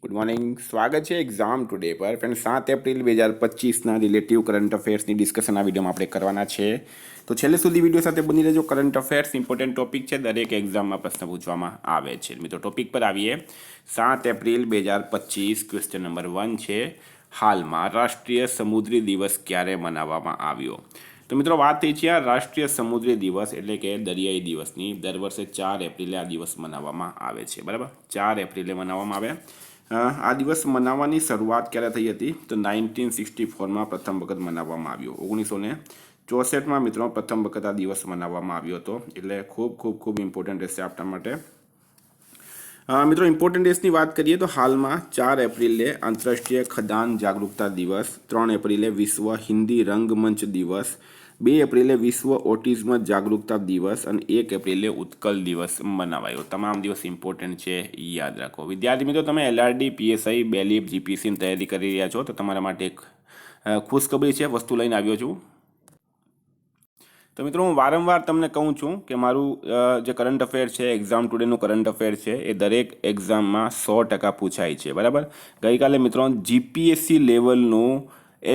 Good morning. સ્વાગત છે exam today પર. ફ્રેન્ડ 7 એપ્રિલ 2025ના રિલેટિવ કરંટ અફેર્સની ડિસ્કશન આ વિડીયોમાં આપણે કરવાના છે. તો છેલ્લે સુધી વિડીયો સાથે બની રહેજો. કરંટ અફેર્સ ઇમ્પોર્ટન્ટ ટોપિક છે, દરેક એક્ઝામમાં પ્રશ્ન પૂછવામાં આવે છે. મિત્રો ટોપિક પર આવીએ. 7 એપ્રિલ 2025 ક્વેશ્ચન નંબર 1 છે, હાલમાં રાષ્ટ્રીય સમુદ્રી દિવસ ક્યારે મનાવવામાં આવ્યો? તો મિત્રો વાત થઈ છે આ રાષ્ટ્રીય સમુદ્રી દિવસ એટલે કે દરિયાઈ દિવસની. દર વર્ષે 4 એપ્રિલે આ દિવસ મનાવવામાં આવે છે. બરાબર, 4 એપ્રિલે મનાવવામાં આવે. આ દિવસ મનાવવાની શરૂઆત ક્યારે થઈ હતી? તો 1964માં પ્રથમ વખત મનાવવામાં આવ્યો. 1964માં મિત્રો પ્રથમ વખત આ દિવસ મનાવવામાં આવ્યો હતો. એટલે ખૂબ ઇમ્પોર્ટન્ટ રહેશે આપણા માટે. મિત્રો ઇમ્પોર્ટન્ટ ડેટ્સની વાત કરીએ તો હાલમાં 4 એપ્રિલે આંતરરાષ્ટ્રીય ખદાન જાગૃતતા દિવસ, 3 એપ્રિલે વિશ્વ હિન્દી રંગમંચ દિવસ, 2 એપ્રિલે વિશ્વ ઓટિઝમ જાગૃતતા દિવસ અને 1 એપ્રિલે ઉત્કલ દિવસ મનાવાયો. તમામ દિવસ ઇમ્પોર્ટન્ટ છે, યાદ રાખો. વિદ્યાર્થી મિત્રો, તમે LRD, PSI, બેલીફ, GPSCની તૈયારી કરી રહ્યા છો તો તમારા માટે એક ખુશખબરી છે, વસ્તુ લઈને આવ્યો છું. તો મિત્રો હું વારંવાર તમને કહું છું કે મારું જે કરંટ અફેર છે, એક્ઝામ ટુડેનું કરંટ અફેર છે, એ દરેક એક્ઝામમાં 100% પૂછાય છે. બરાબર. ગઈકાલે મિત્રો GPSC લેવલનું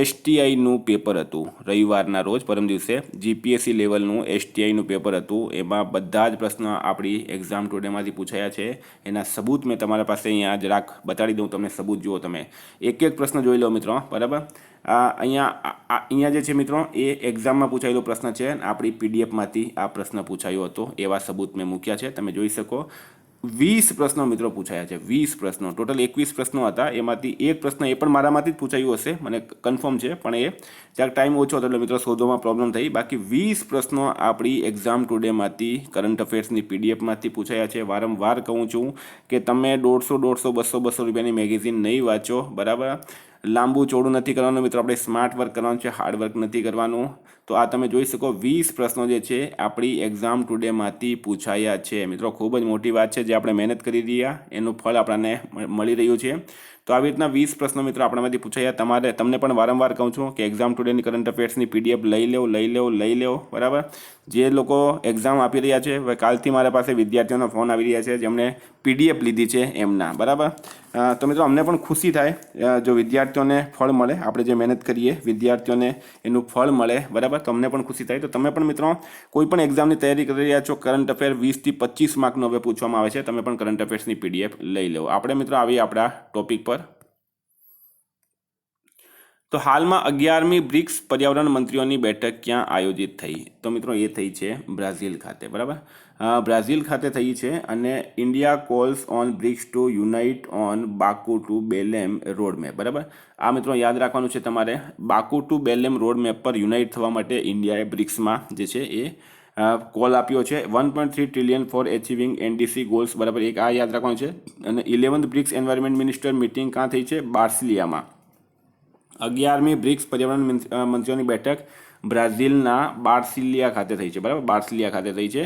STIનું પેપર હતું. રવિવારના રોજ, પરમ દિવસે GPSC લેવલનું STIનું પેપર હતું. એમાં બધા જ પ્રશ્નો આપણી એક્ઝામ ટુડેમાંથી પૂછાયા છે. એના સબૂત મેં તમારા પાસે અહીંયા જરાક બતાડી દઉં તમને. સબૂત જુઓ તમે, એક પ્રશ્ન જોઈ લો મિત્રો. બરાબર. અહીંયા જે છે મિત્રો એ એક્ઝામમાં પૂછાયેલો પ્રશ્ન છે. આપણી PDFમાંથી આ પ્રશ્ન પૂછાયો હતો. એવા સબૂત મેં મૂક્યા છે, તમે જોઈ શકો. 20 પ્રશ્નો મિત્રો પૂછાયા છે. 20 પ્રશ્નો, ટોટલ 21 પ્રશ્નો હતા. એમાંથી એક પ્રશ્ન એ પણ મારામાંથી જ પૂછાયું હશે, મને કન્ફર્મ છે, પણ એ ક્યાંક ટાઈમ ઓછો હતો એટલે મિત્રો શોધવામાં પ્રોબ્લેમ થઈ. બાકી 20 પ્રશ્નો આપણી એક્ઝામ ટુડેમાંથી કરંટ અફેર્સની PDFમાંથી પૂછાયા છે. વારંવાર કહું છું કે તમે 150, 200 રૂપિયાની મેગેઝિન નહીં વાંચો. બરાબર. લાંબુ ચોડું નથી કરવાનું મિત્રો, આપણે સ્માર્ટ વર્ક કરવાનું છે, હાર્ડ વર્ક નથી કરવાનું. તો આ તમે જોઈ શકો 20 પ્રશ્નો જે છે આપણી એક્ઝામ ટુડેમાંથી પૂછાયા છે. મિત્રો ખૂબ જ મોટી વાત છે, જે આપણે મહેનત કરી રહ્યા એનું ફળ આપણને મળી રહ્યું છે. તો આવી રીતના 20 પ્રશ્નો મિત્રો આપણામાંથી પૂછાયા. તમને પણ વારંવાર કહું છું કે એક્ઝામ ટુડેની કરંટ અફેર્સની PDF લઈ લેવો. બરાબર. જે લોકો એક્ઝામ આપી રહ્યા છે, હવે કાલથી મારા પાસે વિદ્યાર્થીઓના ફોન આવી રહ્યા છે જેમણે PDF લીધી છે એમના. બરાબર. તો મિત્રો અમને પણ ખુશી થાય જો વિદ્યાર્થીઓને ફળ મળે. આપણે જે મહેનત કરીએ વિદ્યાર્થીઓને એનું ફળ મળે. બરાબર. તો અમને પણ ખુશી થાય. તો તમે પણ મિત્રો કોઈ પણ એક્ઝામની તૈયારી કરી રહ્યા છો, કરંટ અફેર 20 થી 25 માર્કનો હવે પૂછવામાં આવે છે, તમે પણ કરંટ અફેર્સની PDF લઈ લો. આપણે મિત્રો આવીએ આપણા ટોપિક પર. તો હાલમાં 11મી બ્રિક્સ પર્યાવરણ મંત્રીઓની બેઠક ક્યાં આયોજિત થઈ? તો મિત્રો એ થઈ છે બ્રાઝિલ ખાતે. બરાબર. બ્રાઝિલ ખાતે થઈ છે અને India calls on BRICS to unite on Baku to Belem roadmap. બરાબર. આ મિત્રો યાદ રાખવાનું છે તમારે. બાકુ ટુ બેલેમ રોડમેપ પર યુનાઇટ થવા માટે ઇન્ડિયાએ બ્રિક્સમાં જે છે એ કોલ આપ્યો છે. 1.3 trillion for achieving NDC goals. બરાબર. એક આ યાદ રાખવાનું છે. અને 11th BRICS environment minister meeting ક્યાં થઈ છે? બાર્સિલિયામાં. 11મી બ્રિક્સ પર્યાવરણ મંત્રીઓની બેઠક બ્રાઝિલના બાર્સિલિયા ખાતે થઈ છે. બરાબર. બાર્સિલિયા ખાતે થઈ છે.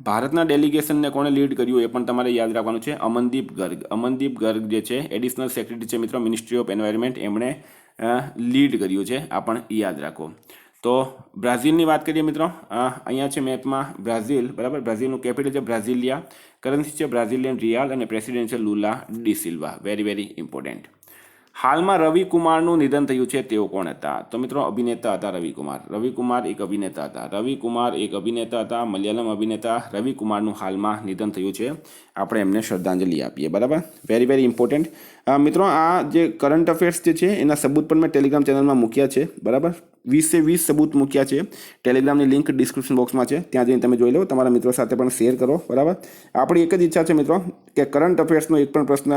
ભારતના ડેલિગેશનને કોણે લીડ કર્યું એ પણ તમારે યાદ રાખવાનું છે. અમનદીપ ગર્ગ. અમનદીપ ગર્ગ જે છે એડિશનલ સેક્રેટરી છે મિત્રો, મિનિસ્ટ્રી ઓફ એન્વાયરમેન્ટ, એમણે લીડ કર્યું છે. આ પણ યાદ રાખો. તો બ્રાઝિલની વાત કરીએ મિત્રો. અહીંયા છે મેપમાં બ્રાઝિલ. બરાબર. બ્રાઝિલનું કેપિટલ છે બ્રાઝિલિયા, કરન્સી છે બ્રાઝિલિયન રિયાલ અને પ્રેસિડેન્ટ છે Lula D Silva. Very important. હાલમાં રવિકુમારનું નિધન થયું છે, તેઓ કોણ હતા? તો મિત્રો અભિનેતા હતા રવિકુમાર. રવિકુમાર એક અભિનેતા હતા. મલયાલમ અભિનેતા રવિકુમારનું હાલમાં નિધન થયું છે. આપણે એમને શ્રદ્ધાંજલિ આપીએ. બરાબર. Very important. મિત્રો આ જે કરંટ અફેર્સ જે છે એના સબૂત પણ મેં ટેલિગ્રામ ચેનલમાં મૂક્યા છે. બરાબર. 20 સબૂત મૂક્યા છે. ટેલિગ્રામની લિંક ડિસ્ક્રિપ્શન બોક્સમાં છે, ત્યાં જઈને તમે જોઈ લો. તમારા મિત્રો સાથે પણ શેર કરો. બરાબર. આપણી એક જ ઈચ્છા છે મિત્રો કે કરંટ અફેર્સનો એક પણ પ્રશ્ન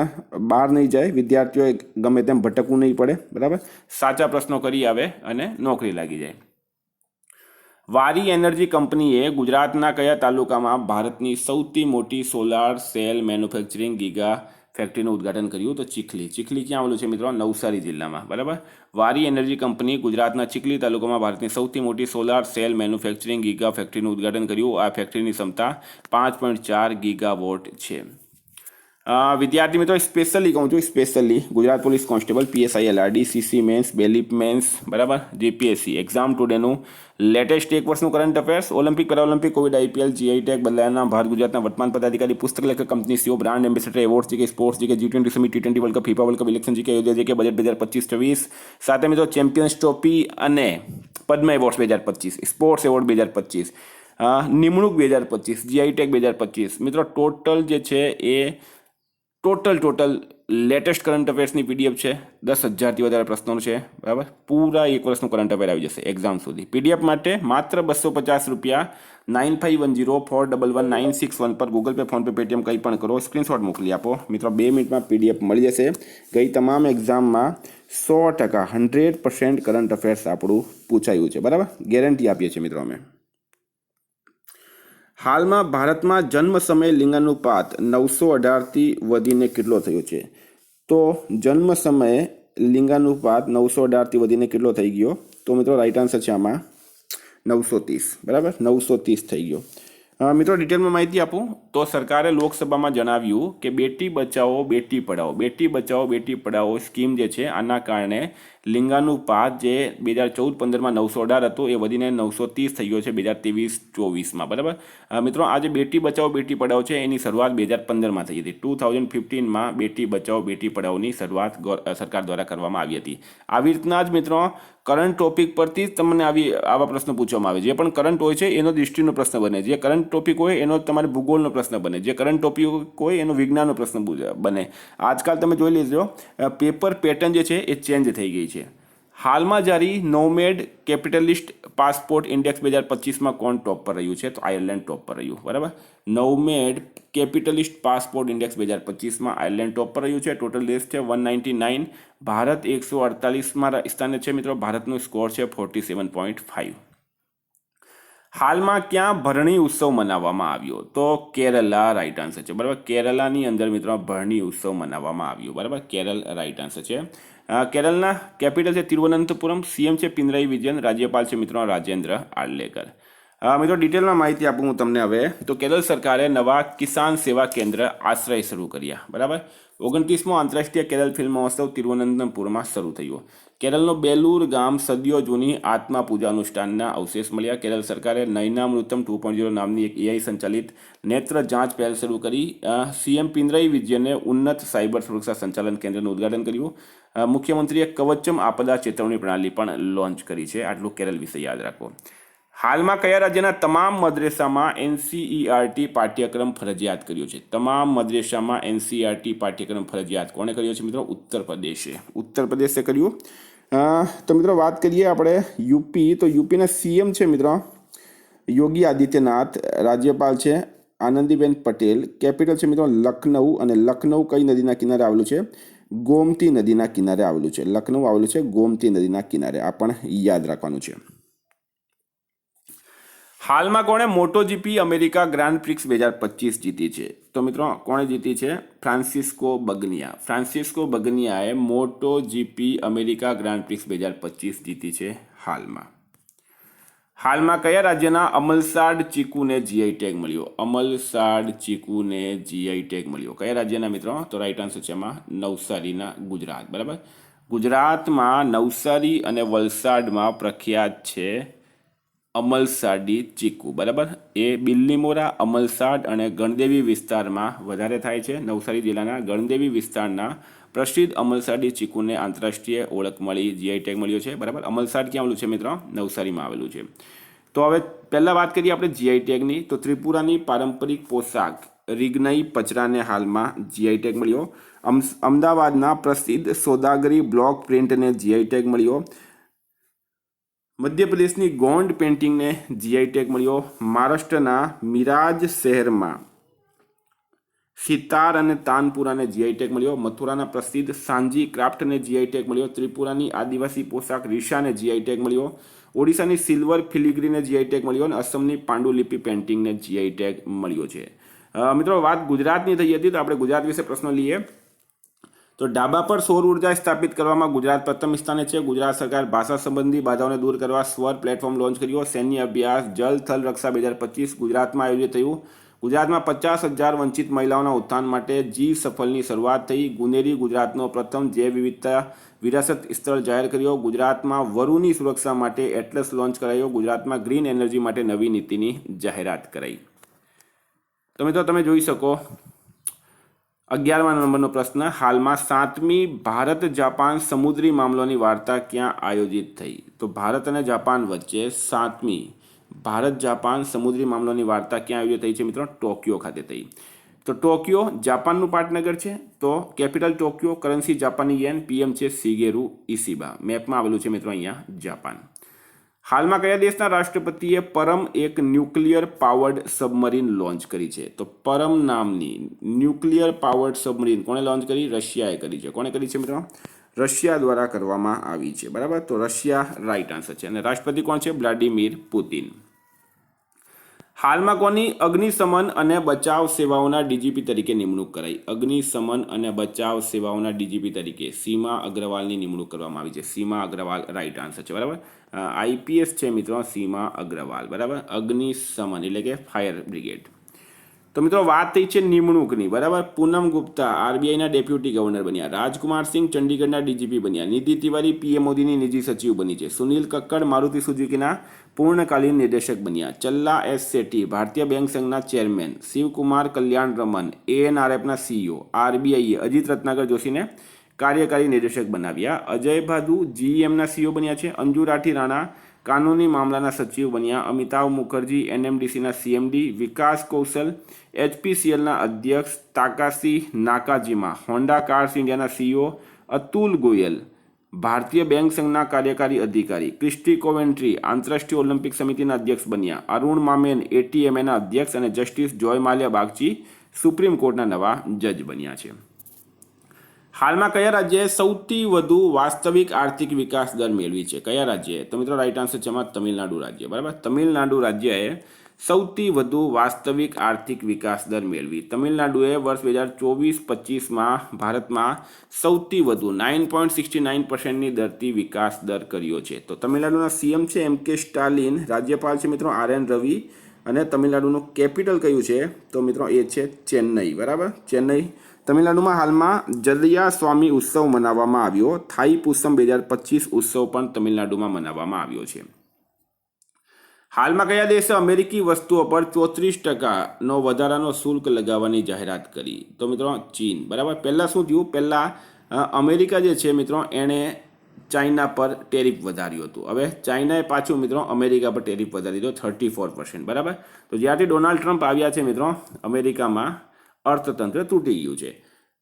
બહાર નહીં જાય, વિદ્યાર્થીઓએ ગમે તેમ ભટકવું નહીં પડે. બરાબર. સાચા પ્રશ્નો કરી આવે અને નોકરી લાગી જાય. વારી એનર્જી કંપનીએ ગુજરાતના કયા તાલુકામાં ભારતની સૌથી મોટી સોલાર સેલ મેન્યુફેક્ચરિંગ ગીગા ફેક્ટરીનું ઉદ્ઘાટન કર્યું? તો ચીખલી. ચીખલી ક્યાં આવેલું છે મિત્રો? નવસારી જિલ્લામાં. બરાબર. વારી એનર્જી કંપની ગુજરાતના ચીખલી તાલુકામાં ભારતની સૌથી મોટી સોલાર સેલ મેન્યુફેક્ચરિંગ ગીગા ફેક્ટરીનું ઉદ્ઘાટન કર્યું. આ ફેક્ટરીની ક્ષમતા 5.4 ગીગાવોટ છે. વિદ્યાર્થી મિત્રો સ્પેશિયલી કહું છું, specially Gujarat police constable, PSI, LRD, CC mains, બેલીપ મેન્સ, બરાબર, જીપીએસસી એક્ઝામ ટુડેનું લેટેસ્ટ એક વર્ષનું current affairs, Olympic, para Olympic, Covid, IPL, GI tag, બદલાયાના ભારત ગુજરાતના વર્તમાન પદાધિકારી, પુસ્તક લેખક, company CEO, brand ambassador, award GK, sports GK, G20 summit, T20 world cup, FIFA world cup, election GK, યોજ્યા જીકે, બજેટ 2025-26, સાથે મિત્રો ચેમ્પિયન્સ ટ્રોફી અને પદ્મ એવોર્ડ્સ 2025, સ્પોર્ટ્સ એવોર્ડ 2025, નિમણૂક 2025, જીઆઈ ટેગ 2025, મિત્રો ટોટલ જે છે એ ટોટલ લેટેસ્ટ કરંટ અફેર્સની પીડીએફ છે. 10,000થી વધારે પ્રશ્નો છે, બરાબર. પૂરા એક વર્ષનું કરંટ અફેર આવી જશે એક્ઝામ સુધી. પીડીએફ માટે માત્ર 250 રૂપિયા, 9510411961 પર ગૂગલ પે, ફોનપે, પેટીએમ કંઈ પણ કરો, સ્ક્રીનશોટ મોકલી આપો. મિત્રો 2 મિનિટમાં પીડીએફ મળી જશે. ગઈ તમામ એક્ઝામમાં 100% 100% કરંટ અફેર્સ આપણું પૂછાયું છે, બરાબર. ગેરંટી આપીએ છીએ મિત્રો અમે. હાલમાં ભારતમાં જન્મ સમયે લિંગાનુપાત 918થી વધીને કેટલો થયો છે? તો જન્મ સમયે લિંગાનુપાત 918થી વધીને કેટલો થઈ ગયો? તો મિત્રો રાઈટ આન્સર છે આમાં 930, બરાબર, 930 થઈ ગયો. મિત્રો ડિટેલમાં માહિતી આપું તો સરકારે લોકસભામાં જણાવ્યું કે બેટી બચાવો બેટી પઢાઓ સ્કીમ જે છે આના કારણે લિંગાનુપાત જે 2014-15માં 918 હતો એ વધીને 930 થઈ ગયો છે 2023-24માં, બરાબર. મિત્રો આ જે બેટી બચાવો બેટી પઢાઓ છે એની શરૂઆત 2015માં થઈ હતી. 2015માં બેટી બચાવો બેટી પઢાઓની શરૂઆત સરકાર દ્વારા કરવામાં આવી હતી. આવી રીતના જ મિત્રો કરંટ ટોપિક પરથી જ તમને આવા પ્રશ્નો પૂછવામાં આવે. જે પણ કરંટ હોય છે એનો દૃષ્ટિનો પ્રશ્ન બને, જે કરંટ ટોપિક હોય એનો તમારે ભૂગોળનો પ્રશ્ન બને, જે કરંટ ટોપિક હોય એનો વિજ્ઞાનનો પ્રશ્ન બને. આજકાલ તમે જોઈ લેજો પેપર પેટર્ન જે છે એ ચેન્જ થઈ ગઈ છે. હાલમાં જારી નોમેડ કેપિટલિસ્ટ પાસપોર્ટ ઇન્ડેક્સ 2025માં કોણ ટોપ પર રહ્યું છે? તો આયર્લેન્ડ ટોપ પર રહ્યું, બરાબર. નોમેડ કેપિટલિસ્ટ પાસપોર્ટ ઇન્ડેક્સ 2025માં આયર્લેન્ડ ટોપ પર રહ્યું છે. ટોટલ દેશ છે 199, ભારત 148માં સ્થાને છે મિત્રો. ભારતનું સ્કોર છે 47.5. હાલમાં ક્યાં ભરણી ઉત્સવ મનાવવામાં આવ્યો? તો કેરલા રાઈટ આન્સર છે, બરાબર. કેરલાની અંદર મિત્રો ભરણી ઉત્સવ મનાવવામાં આવ્યો, બરાબર. કેરળ રાઈટ આન્સર છે. કેરળના કેપિટલ છે તિરુવનંતપુરમ, સીએમ છે પિનરાઈ વિજયન, રાજ્યપાલ છે મિત્રો રાજેન્દ્ર આર્લેકર. મિત્રો ડિટેલમાં માહિતી આપું હું તમને હવે. તો કેરળ સરકારે નવા કિસાન સેવા કેન્દ્ર આશ્રય શરૂ કર્યા, બરાબર. 29મો આંતરરાષ્ટ્રીય કેરળ ફિલ્મ મહોત્સવ તિરુવનંતપુરમાં શરૂ થયો. કેરળનો બેલુર ગામ સદીઓ જૂની આત્મા પૂજા અનુષ્ઠાનના અવશેષ મળ્યા. કેરળ સરકારે નયનામૃતમ 2.0 નામની એક એઆઈ સંચાલિત નેત્ર જાંચ પહેલ શરૂ કરી. સીએમ પિનરાઈ વિજયને ઉન્નત સાયબર સુરક્ષા સંચાલન કેન્દ્રનું ઉદ્ઘાટન કર્યું. મુખ્યમંત્રીએ કવચમ આપદા ચેતવણી પ્રણાલી પણ લોન્ચ કરી છે. આટલું કેરળ વિશે યાદ રાખો. હાલમાં કયા રાજ્યના તમામ મદ્રેસામાં એનસીઈઆરટી પાઠ્યક્રમ ફરજિયાત કર્યો છે? તમામ મદ્રેસામાં એનસીઈઆરટી પાઠ્યક્રમ ફરજિયાત કોણે કર્યો છે મિત્રો? ઉત્તર પ્રદેશે કર્યું. તો મિત્રો વાત કરીએ આપણે યુપી. તો યુપીના સીએમ છે મિત્રો યોગી આદિત્યનાથ, રાજ્યપાલ છે આનંદીબેન પટેલ, કેપિટલ છે મિત્રો લખનઉ. અને લખનઉ કઈ નદીના કિનારે આવેલું છે? ગોમતી નદીના કિનારે આવેલું છે. લખનઉ આવેલું છે ગોમતી નદીના કિનારે. આ પણ યાદ રાખવાનું છે. હાલમાં કોણે મોટોજીપી અમેરિકા ગ્રાન્ડ પ્રિક્સ 2025 જીતી છે? તો મિત્રો કોણે જીતી છે? ફ્રાન્સિસ્કો બગનિયાએ મોટોજીપી અમેરિકા ગ્રાન્ડ પ્રિક્સ 2025 જીતી છે. હાલમાં કયા રાજ્યના અમલસાડ ચીકુને જીઆઈ ટેગ મળ્યો? કયા રાજ્યના મિત્રો? તો રાઈટ આન્સર છે એમાં નવસારીના, ગુજરાત, બરાબર. ગુજરાતમાં નવસારી અને વલસાડમાં પ્રખ્યાત છે અમલસાડી ચીકુ, બરાબર. એ બિલ્લીમોરા, અમલસાડ અને ગણદેવી વિસ્તારમાં વધારે થાય છે. નવસારી જિલ્લાના ગણદેવી વિસ્તારના પ્રસિદ્ધ અમલસાડી ચીકુને આંતરરાષ્ટ્રીય ઓળખ મળી, જીઆઈ ટેગ મળ્યો છે, બરાબર. અમલસાડ ક્યાં આવેલું છે મિત્રો? નવસારીમાં આવેલું છે. તો હવે પહેલાં વાત કરીએ આપણે જીઆઈ ટેગની. તો ત્રિપુરાની પારંપરિક પોશાક રીગનઈ પચરાને હાલમાં જીઆઈ ટેગ મળ્યો. અમદાવાદના પ્રસિદ્ધ સોદાગરી બ્લોક પ્રિન્ટને જીઆઈ ટેગ મળ્યો. મધ્યપ્રદેશની ગોંડ પેઇન્ટિંગને જીઆઈ ટેગ મળ્યો. મહારાષ્ટ્રના મિરાજ શહેરમાં સિતાર અને તાનપુરાને જીઆઈ ટેગ મળ્યો. મથુરાના પ્રસિદ્ધ સાંજી ક્રાફ્ટને જીઆઈ ટેગ મળ્યો. ત્રિપુરાની આદિવાસી પોશાક રીશાને જીઆઈ ટેગ મળ્યો. ઓડિશાની સિલ્વર ફિલિગ્રીને જીઆઈ ટેગ મળ્યો. અને અસમની પાંડુલિપિ પેઇન્ટિંગને જીઆઈ ટેગ મળ્યો છે. મિત્રો વાત ગુજરાતની થઈ હતી, તો આપણે ગુજરાત વિશે પ્રશ્નો લઈએ. તો ડાબા પર સૌર ઉર્જા સ્થાપિત કરવામાં ગુજરાત પ્રથમ સ્થાને છે. ગુજરાત સરકાર ભાષા સંબંધી બાધાઓને દૂર કરવા સ્વર પ્લેટફોર્મ લોન્ચ કર્યો. સૈન્ય અભ્યાસ જલ થલ રક્ષા 2025 ગુજરાતમાં આયોજિત થયું. ગુજરાતમાં 50,000 વંચિત મહિલાઓના ઉત્થાન માટે જી સફલની શરૂઆત થઈ. ગુનેરી ગુજરાતનો પ્રથમ જૈવ વિવિધતા વિરાસત સ્થળ જાહેર કર્યો. ગુજરાતમાં વરુની સુરક્ષા માટે એટલસ લોન્ચ કરાયો. ગુજરાતમાં ગ્રીન એનર્જી માટે નવી નીતિની જાહેરાત કરાઈ. તો મિત્રો તમે જોઈ શકો 11મા નંબરનો પ્રશ્ન, હાલમાં 7મી ભારત જાપાન સમુદ્રી મામલોની વાર્તા ક્યાં આયોજિત થઈ? તો ભારત અને જાપાન વચ્ચે 7મી ભારત જાપાન સમુદ્રી મામલોની વાર્તા ક્યાં આયોજિત થઈ છે મિત્રો? ટોક્યો ખાતે થઈ. તો ટોક્યો જાપાનનું પાટનગર છે, તો કેપિટલ ટોક્યો, કરન્સી જાપાની યેન, પીએમ છે શિગેરુ ઇશિબા. મેપમાં આવેલું છે મિત્રો અહીંયા જાપાન. હાલમાં કયા દેશના રાષ્ટ્રપતિએ પરમ એક ન્યુક્લિયર પાવર્ડ સબમરીન લોન્ચ કરી છે? તો પરમ નામની ન્યુક્લિયર પાવર્ડ સબમરીન કોણે લોન્ચ કરી? રશિયાએ કરી છે. કોણે કરી છે મિત્રો? રશિયા દ્વારા કરવામાં આવી છે. બરાબર, તો રશિયા રાઈટ આન્સર છે. અને રાષ્ટ્રપતિ કોણ છે? વ્લાડિમીર પુતિન. હાલમાં કોની અગ્નિશમન અને બચાવ સેવાઓના ડીજીપી તરીકે નિમણૂક કરાઈ? અગ્નિશમન અને બચાવ સેવાઓના ડીજીપી તરીકે સીમા અગ્રવાલની નિમણૂક કરવામાં આવી છે. સીમા અગ્રવાલ રાઈટ આન્સર છે. બરાબર, આઈપીએસ છે મિત્રો સીમા અગ્રવાલ. બરાબર, અગ્નિશમન એટલે કે ફાયર બ્રિગેડ. તો મિત્રો વાત થઈ છે નિમણૂકની. બરાબર, પૂનમ ગુપ્તા આરબીઆઈના ડેપ્યુટી ગવર્નર બન્યા. રાજકુમાર સિંહ ચંડીગઢના ડીજીપી બન્યા. નિધિ તિવારી પીએમ મોદીની નિજી સચિવ બની છે. સુનિલ કક્કડ મારુતિ સુઝુકીના પૂર્ણકાલીન નિર્દેશક બન્યા. ચલ્લા એસ શેટ્ટી ભારતીય બેંક સંઘના ચેરમેન. શિવકુમાર કલ્યાણ રમન એએનઆરએફના સીઈઓ. આરબીઆઈએ અજીત રત્નાકર જોશીને કાર્યકારી નિર્દેશક બનાવ્યા. અજય ભાદુ જીઈએમના સીઈઓ બન્યા છે. અંજુ રાઠી રાણા કાનૂની મામલાના સચિવ બન્યા. અમિતાભ મુખર્જી એનએમડીસીના સીએમડી. વિકાસ કૌશલ એચપીસીએલના અધ્યક્ષ. તાકાશી નાકાજીમા હોન્ડા કાર્સ ઇન્ડિયાના સીઈઓ. અતુલ ગોયલ ભારતીય બેંક સંઘના કાર્યકારી અધિકારી. ક્રિસ્ટી કોવેન્ટ્રી આંતરરાષ્ટ્રીય ઓલિમ્પિક સમિતિના અધ્યક્ષ બન્યા. અરુણ મામેન એટીએમએના અધ્યક્ષ અને જસ્ટિસ જોય માલ્યા બાગચી સુપ્રીમ કોર્ટના નવા જજ બન્યા છે. હાલમાં કયા રાજ્યએ સૌથી વધુ વાસ્તવિક આર્થિક વિકાસ દર મેળવી છે? કયા રાજ્યએ? તો મિત્રો રાઈટ આન્સર છે એમાં તમિલનાડુ રાજ્ય. બરાબર, તમિલનાડુ રાજ્યએ સૌથી વધુ વાસ્તવિક આર્થિક વિકાસ દર મેળવી. તમિલનાડુએ વર્ષ 2024-25માં ભારતમાં સૌથી વધુ 9.69%ની દરથી વિકાસ દર કર્યો છે. તો તમિલનાડુના સીએમ છે એમ.કે. સ્ટાલિન. રાજ્યપાલ છે મિત્રો આર.એન. રવિ. અને તમિલનાડુનું કેપિટલ કયું છે? તો મિત્રો એ છે ચેન્નઈ. બરાબર, ચેન્નઈ. તમિલનાડુમાં હાલમાં જલિયા સ્વામી ઉત્સવ મનાવવામાં આવ્યો. થાઈ પુસમ 2025 ઉત્સવ પણ તમિલનાડુમાં મનાવવામાં આવ્યો છે. હાલમાં કયા દેશે અમેરિકી વસ્તુઓ પર 34% વધારાનો શુલ્ક લગાવવાની જાહેરાત કરી? તો મિત્રો ચીન. બરાબર, પહેલાં શું થયું? પહેલાં અમેરિકા જે છે મિત્રો એણે ચાઇના પર ટેરિફ વધાર્યું હતું. હવે ચાઇનાએ પાછું મિત્રો અમેરિકા પર ટેરિફ વધારી દીધો 34%. બરાબર, તો જ્યારથી ડોનાલ્ડ ટ્રમ્પ આવ્યા છે મિત્રો અમેરિકામાં અર્થતંત્ર તૂટી ગયું છે.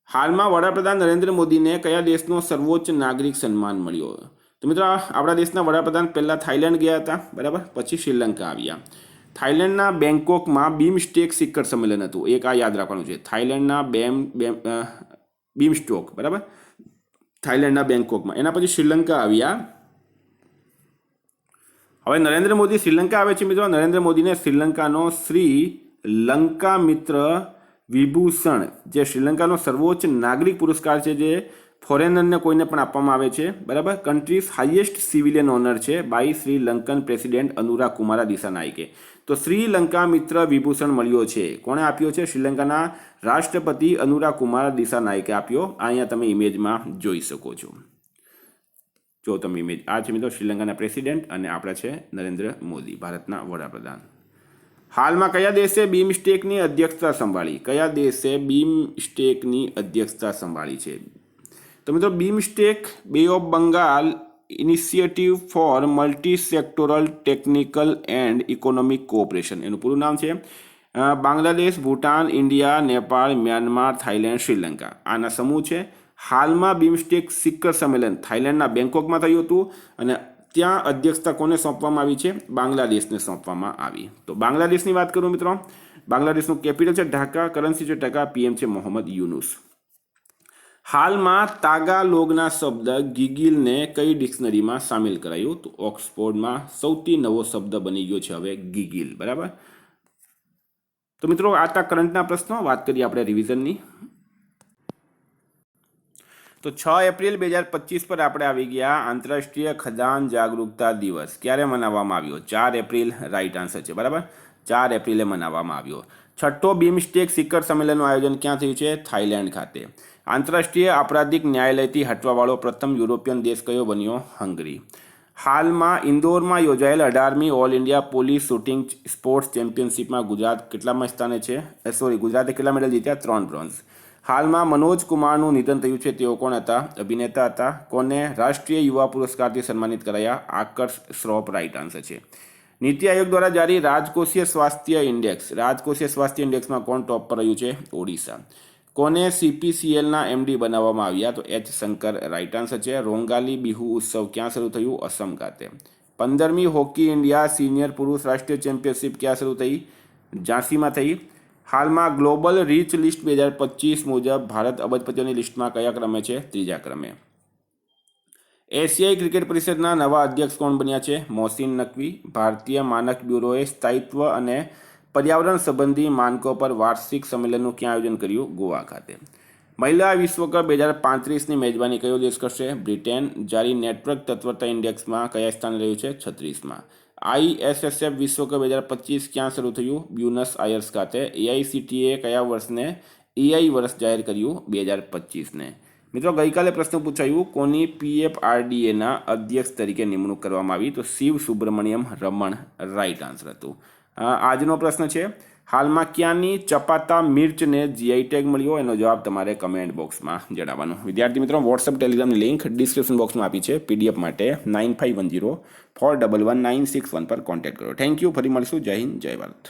હાલમાં વડાપ્રધાન નરેન્દ્ર મોદીને કયા દેશનો સર્વોચ્ચ નાગરિક સન્માન મળ્યો? તો મિત્રો આપણા દેશના વડાપ્રધાન પહેલાં થાઈલેન્ડ ગયા હતા. બરાબર, પછી શ્રીલંકા આવ્યા. થાઈલેન્ડના બેંકોકમાં બીમસ્ટેક શિખર સંમેલન હતું. એક આ યાદ રાખવાનું છે. થાઈલેન્ડના બીમસ્ટેક. બરાબર, થાઈલેન્ડના બેંકોકમાં. એના પછી શ્રીલંકા આવ્યા. હવે નરેન્દ્ર મોદી શ્રીલંકા આવે છે મિત્રો. નરેન્દ્ર મોદીને શ્રીલંકાનો શ્રીલંકા મિત્ર વિભૂષણ જે શ્રીલંકાનો સર્વોચ્ચ નાગરિક પુરસ્કાર છે જે ફોરેનરને કોઈને પણ આપવામાં આવે છે. બરાબર, કન્ટ્રીઝ હાઈએસ્ટ સિવિલિયન ઓનર છે બાય શ્રીલંકન પ્રેસિડેન્ટ અનુરા કુમારા દિસાનાયકે. તો શ્રીલંકા મિત્ર વિભૂષણ મળ્યો છે. કોણે આપ્યો છે? શ્રીલંકાના રાષ્ટ્રપતિ અનુરા કુમારા દિસાનાયકે આપ્યો. અહીંયા તમે ઇમેજમાં જોઈ શકો છો. જો તમે ઇમેજ આ છે મિત્રો શ્રીલંકાના પ્રેસિડેન્ટ અને આપણા છે નરેન્દ્ર મોદી ભારતના વડાપ્રધાન. હાલમાં કયા દેશે બીમસ્ટેકની અધ્યક્ષતા સંભાળી? કયા દેશે બીમસ્ટેકની અધ્યક્ષતા સંભાળી છે? તો મિત્રો BIMSTEC bay of Bengal initiative for multi sectoral technical and economic cooperation એનું પૂરું નામ છે. Bangladesh, Bhutan, India, Nepal, Myanmar, Thailand, Sri Lanka આના સમૂહ છે. હાલમાં બીમસ્ટેક શિખર સંમેલન થાઈલેન્ડના બેંકોકમાં થયું હતું અને ત્યાં અધ્યક્ષતા કોને સોંપવામાં આવી છે? બાંગ્લાદેશને સોંપવામાં આવી. તો બાંગ્લાદેશની વાત કરું મિત્રો, બાંગ્લાદેશનું કેપિટલ છે ઢાકા, કરન્સી છે ટકા, પીએમ છે મોહમ્મદ યુનુસ. હાલમાં તાગાલોગના શબ્દ ગીગીલને કઈ ડિક્શનરીમાં સામેલ કરાયું? તો ઓક્સફોર્ડમાં સૌથી નવો શબ્દ બની ગયો છે હવે ગીગીલ. બરાબર, તો મિત્રો આ હતા કરંટના પ્રશ્નો. વાત કરીએ આપણે રિવિઝનની. તો 6 એપ્રિલ 2025 પર આપણે આવી ગયા આંતરરાષ્ટ્રીય ખદાન જાગૃતતા દિવસ. ક્યારે મનાવવામાં આવ્યો? 4 એપ્રિલ રાઈટ આન્સર છે. બરાબર, 4 એપ્રિલે મનાવવામાં આવ્યો. છઠ્ઠો બિમસ્ટેક શિખર સંમેલનનું આયોજન ક્યાં થયું છે? થાઇલેન્ડ ખાતે. આંતરરાષ્ટ્રીય આપરાધિક ન્યાયાલયથી હટવાવાળો પ્રથમ યુરોપિયન દેશ કયો બન્યો? હંગરી. હાલમાં ઇન્દોરમાં યોજાયેલ 18મી all India police shooting sports ચેમ્પિયનશિપમાં ગુજરાત કેટલામાં સ્થાને છે? ગુજરાતે કેટલા મેડલ જીત્યા? 3 બ્રોન્ઝ. હાલમાં મનોજ કુમારનું નિધન થયું છે. તેઓ કોણ હતા? અભિનેતા હતા. કોને રાષ્ટ્રીય યુવા પુરસ્કારથી સન્માનિત કરાયા? આકર્ષ શ્રોફ રાઇટ આન્સર છે. નીતિ આયોગ દ્વારા જારી રાજકોષીય સ્વાસ્થ્ય ઇન્ડેક્સમાં કોણ ટોપ પર રહ્યું છે? ઓડિશા. કોને CPCLના MD બનાવવામાં આવ્યા? તો H શંકર રાઇટ આન્સર છે. રોંગાલી બિહુ ઉત્સવ ક્યાં શરૂ થયું? અસમ ખાતે. 15મી હોકી ઇન્ડિયા સિનિયર પુરુષ રાષ્ટ્રીય ચેમ્પિયનશિપ ક્યાં શરૂ થઈ? ઝાંસીમાં થઈ. હાલમાં ગ્લોબલ રીચ લિસ્ટ 2025 મુજબ ભારત અબજપતિઓની લિસ્ટમાં કયા ક્રમે છે? 3જા ક્રમે. એશિયાઈ ક્રિકેટ પરિષદના નવા અધ્યક્ષ કોણ બન્યા છે? મોહસિન નકવી. ભારતીય માનક બ્યુરોએ સ્થાયિત્વ અને પર્યાવરણ સંબંધી માનકો પર વાર્ષિક સંમેલનનું ક્યાં આયોજન કર્યું? ગોવા ખાતે. મહિલા વિશ્વકપ 2035ની મેજબાની કયો દેશ કરશે? બ્રિટેન. જારી નેટવર્ક તત્પરતા ઇન્ડેક્સમાં કયા સ્થાને રહ્યું છે? 36માં. ISSF વિશ્વકપ 2025 ક્યાં શરૂ થયું? બ્યુનસ આયર્સ ખાતે. AICTE કયા વર્ષને EI વર્ષ જાહેર કર્યું? 2025ને. મિત્રો ગઈકાલે પ્રશ્ન પૂછાયું કોની PFRDAના અધ્યક્ષ તરીકે નિમણૂક કરવામાં આવી? તો શિવ સુબ્રમણ્યમ રમણ રાઇટ આન્સર હતું. આજનો પ્રશ્ન છે હાલમાં ક્યાંની ચપાતા મિર્ચને GI ટેગ મળ્યો? એનો જવાબ તમારે કમેન્ટ બોક્સમાં જણાવવાનો. વિદ્યાર્થી મિત્રો વોટ્સઅપ ટેલિગ્રામની લિંક ડિસ્ક્રિપ્શન બોક્સમાં આપી છે. PDF માટે 9510411961 પર કોન્ટેક્ટ કરો. Thank you. ફરી મળીશું. જય હિન્દ, જય ભારત.